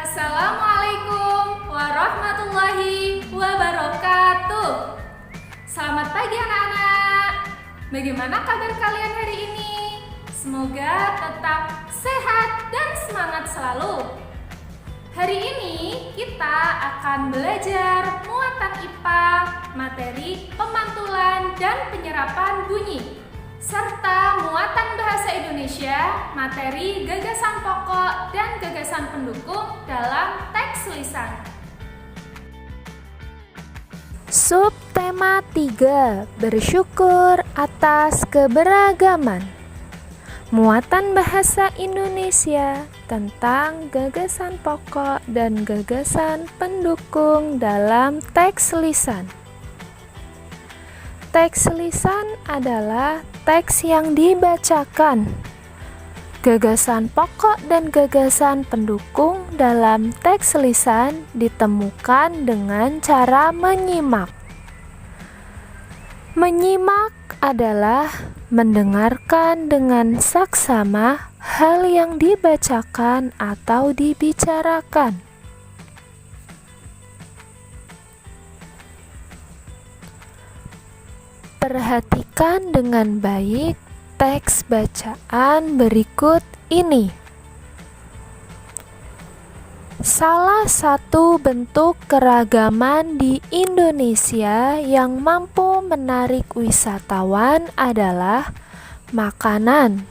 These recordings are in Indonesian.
Assalamualaikum warahmatullahi wabarakatuh. Selamat pagi anak-anak. Bagaimana kabar kalian hari ini? Semoga tetap sehat dan semangat selalu. Hari ini kita akan belajar muatan IPA, materi pemantulan dan penyerapan bunyi, serta muatan bahasa Indonesia, materi gagasan pokok dan gagasan pendukung dalam teks lisan. Subtema 3, bersyukur atas keberagaman. Muatan bahasa Indonesia tentang gagasan pokok dan gagasan pendukung dalam teks lisan. Teks lisan adalah teks yang dibacakan. Gagasan pokok dan gagasan pendukung dalam teks lisan ditemukan dengan cara menyimak. Menyimak adalah mendengarkan dengan saksama hal yang dibacakan atau dibicarakan. Perhatikan dengan baik teks bacaan berikut ini. Salah satu bentuk keragaman di Indonesia yang mampu menarik wisatawan adalah makanan,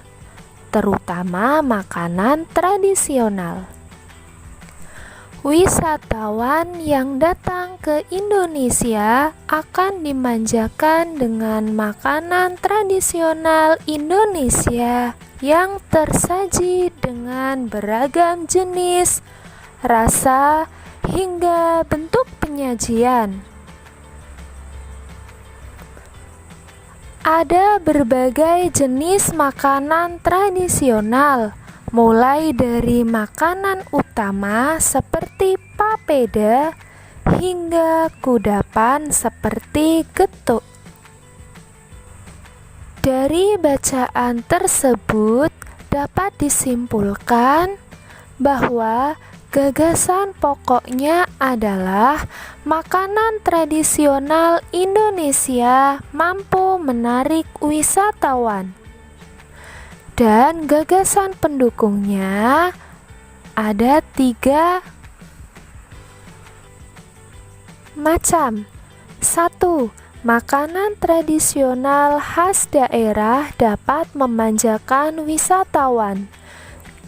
terutama makanan tradisional. Wisatawan yang datang ke Indonesia akan dimanjakan dengan makanan tradisional Indonesia yang tersaji dengan beragam jenis, rasa, hingga bentuk penyajian. Ada berbagai jenis makanan tradisional, mulai dari makanan utama seperti papeda hingga kudapan seperti getuk. Dari bacaan tersebut dapat disimpulkan bahwa gagasan pokoknya adalah makanan tradisional Indonesia mampu menarik wisatawan. Dan gagasan pendukungnya ada 3 macam. 1. Makanan tradisional khas daerah dapat memanjakan wisatawan.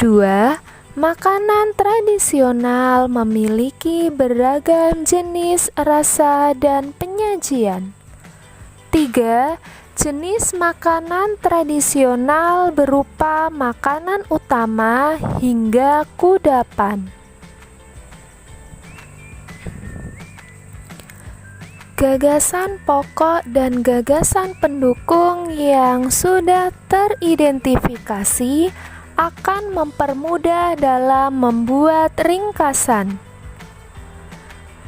2. Makanan tradisional memiliki beragam jenis, rasa, dan penyajian. 3. Jenis makanan tradisional berupa makanan utama hingga kudapan. Gagasan pokok dan gagasan pendukung yang sudah teridentifikasi akan mempermudah dalam membuat ringkasan.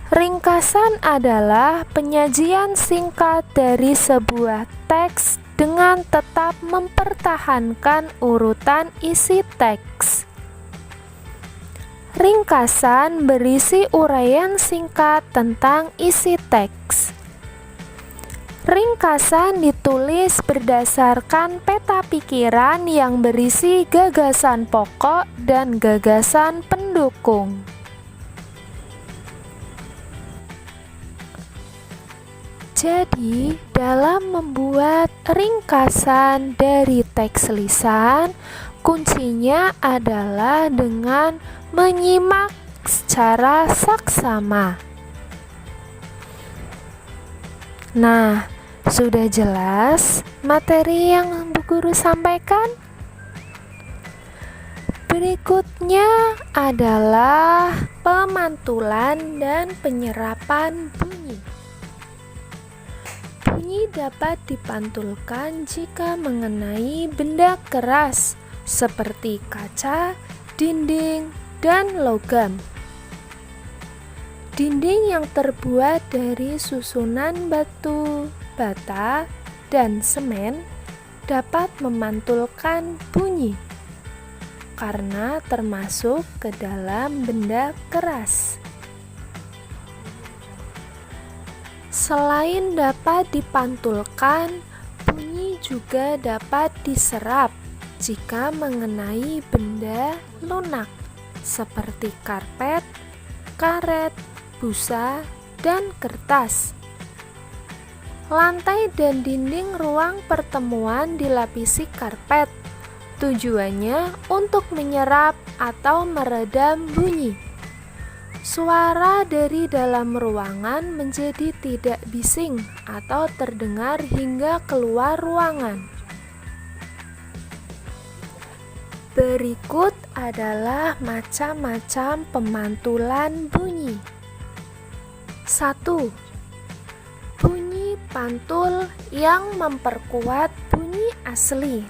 Ringkasan adalah penyajian singkat dari sebuah teks dengan tetap mempertahankan urutan isi teks. Ringkasan berisi uraian singkat tentang isi teks. Ringkasan ditulis berdasarkan peta pikiran yang berisi gagasan pokok dan gagasan pendukung. Jadi, dalam membuat ringkasan dari teks lisan, kuncinya adalah dengan menyimak secara saksama. Nah, sudah jelas materi yang Bu Guru sampaikan? Berikutnya adalah pemantulan dan penyerapan bunyi. Bunyi dapat dipantulkan jika mengenai benda keras seperti kaca, dinding, dan logam. Dinding yang terbuat dari susunan batu, bata, dan semen dapat memantulkan bunyi. karena termasuk ke dalam benda keras. Selain dapat dipantulkan, bunyi juga dapat diserap jika mengenai benda lunak seperti karpet, karet, busa, dan kertas. Lantai dan dinding ruang pertemuan dilapisi karpet. Tujuannya untuk menyerap atau meredam bunyi. Suara dari dalam ruangan menjadi tidak bising atau terdengar hingga keluar ruangan. Berikut adalah macam-macam pemantulan bunyi. 1. Bunyi pantul yang memperkuat bunyi asli.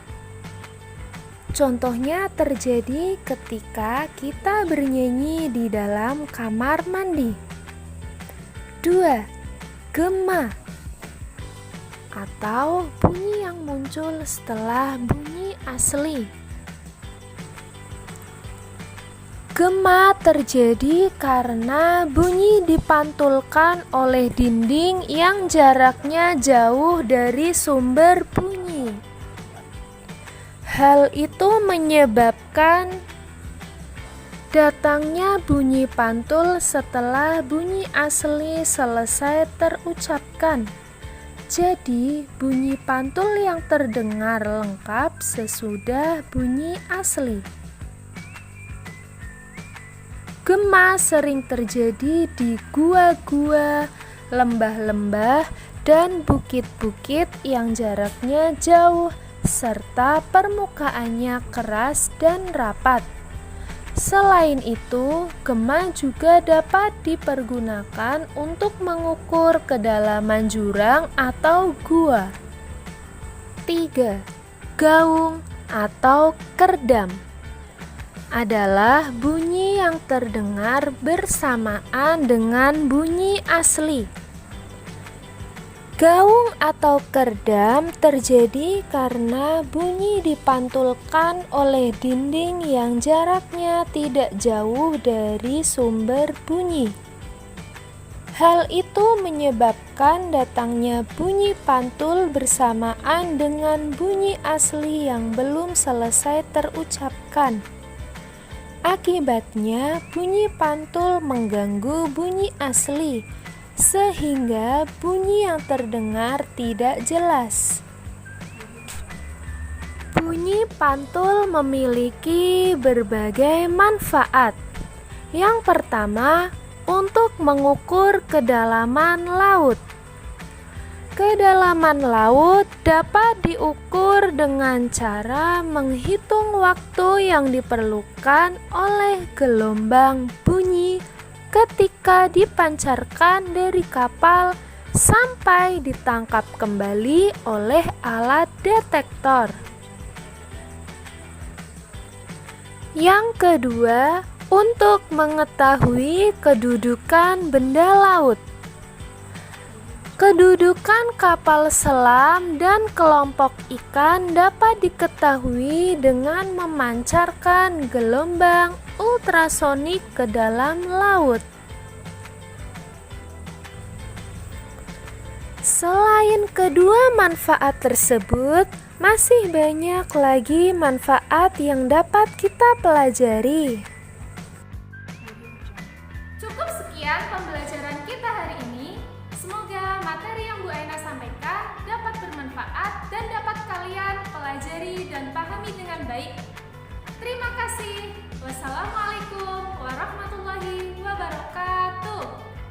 Contohnya terjadi ketika kita bernyanyi di dalam kamar mandi. 2. Gema atau bunyi yang muncul setelah bunyi asli. Gema terjadi karena bunyi dipantulkan oleh dinding yang jaraknya jauh dari sumber bunyi. Hal itu menyebabkan datangnya bunyi pantul setelah bunyi asli selesai terucapkan. Jadi, bunyi pantul yang terdengar lengkap sesudah bunyi asli. Gema sering terjadi di gua-gua, lembah-lembah, dan bukit-bukit yang jaraknya jauh serta permukaannya keras dan rapat. Selain itu, gema juga dapat dipergunakan untuk mengukur kedalaman jurang atau gua. 3. Gaung atau kerdam adalah bunyi yang terdengar bersamaan dengan bunyi asli. Gaung atau kerdam terjadi karena bunyi dipantulkan oleh dinding yang jaraknya tidak jauh dari sumber bunyi. Hal itu menyebabkan datangnya bunyi pantul bersamaan dengan bunyi asli yang belum selesai terucapkan. Akibatnya, bunyi pantul mengganggu bunyi asli, sehingga bunyi yang terdengar tidak jelas. Bunyi pantul memiliki berbagai manfaat. Yang pertama, untuk mengukur kedalaman laut. Kedalaman laut dapat diukur dengan cara menghitung waktu yang diperlukan oleh gelombang bunyi ketika dipancarkan dari kapal sampai ditangkap kembali oleh alat detektor. Yang kedua, untuk mengetahui kedudukan benda laut. Kedudukan kapal selam dan kelompok ikan dapat diketahui dengan memancarkan gelombang ultrasonik ke dalam laut. Selain kedua manfaat tersebut, masih banyak lagi manfaat yang dapat kita pelajari. Cukup sekian pembelajaran kita hari ini. Semoga materi yang Bu Aina sampaikan dapat bermanfaat dan dapat kalian pelajari dan pahami dengan baik. Terima kasih. Wassalamualaikum warahmatullahi wabarakatuh.